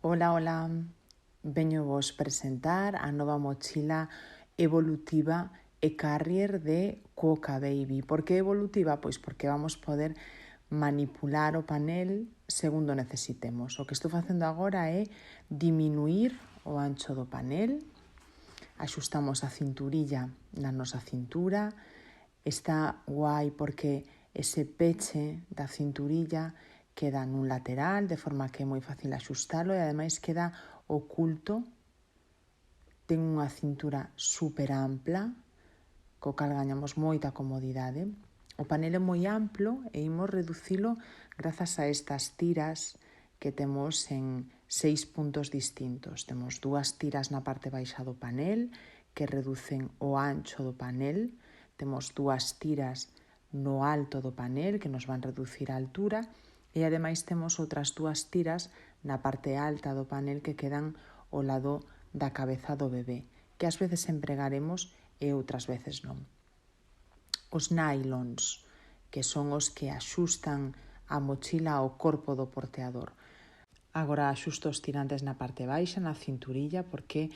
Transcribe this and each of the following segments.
Ola, ola, veño vos presentar a nova mochila evolutiva e carrier de Quokka Baby. Por que evolutiva? Pois porque vamos poder manipular o panel segundo necesitemos. O que estou facendo agora é diminuir o ancho do panel, axustamos a cinturilla na nosa cintura. Está guai porque ese peche da cinturilla queda nun lateral, de forma que é moi fácil axustalo e ademais queda oculto. Ten unha cintura super ampla, co cal gañamos moita comodidade. O panel é moi amplo e imos reducilo grazas a estas tiras que temos en 6 puntos distintos. Temos 2 tiras na parte baixa do panel que reducen o ancho do panel. Temos 2 tiras no alto do panel que nos van reducir a altura e ademais temos outras 2 tiras na parte alta do panel que quedan ao lado da cabeza do bebé, que ás veces empregaremos e outras veces non. Os nylons, que son os que axustan a mochila ao corpo do porteador. Agora axusto os tirantes na parte baixa, na cinturilla, porque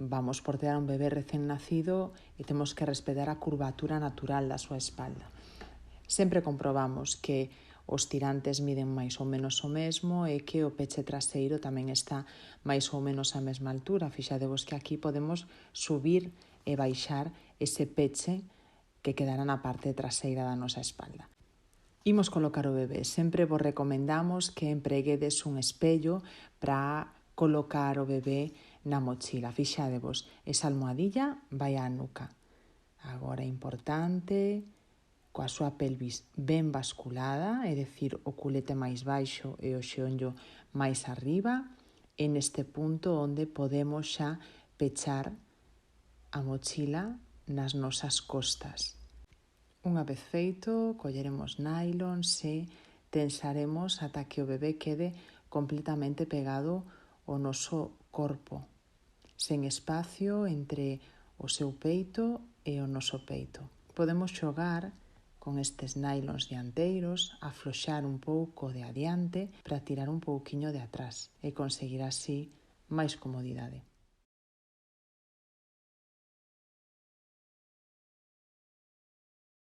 vamos portear un bebé recén nacido e temos que respetar a curvatura natural da súa espalda. Sempre comprobamos que os tirantes miden máis ou menos o mesmo e que o peche traseiro tamén está máis ou menos á mesma altura. Fixadevos que aquí podemos subir e baixar ese peche que quedará na parte traseira da nosa espalda. Imos colocar o bebé. Sempre vos recomendamos que empreguedes un espello para colocar o bebé na mochila. Fixadevos, esa almohadilla vai á nuca. Agora é importante, coa súa pelvis ben basculada, é dicir, o culete máis baixo e o xeonllo máis arriba, e neste punto onde podemos xa pechar a mochila nas nosas costas. Unha vez feito, colleremos nylons e tensaremos ata que o bebé quede completamente pegado ao noso corpo, sen espacio entre o seu peito e o noso peito. Podemos xogar con estes nylons dianteiros, afloxar un pouco de adiante para tirar un pouquiño de atrás e conseguir así máis comodidade.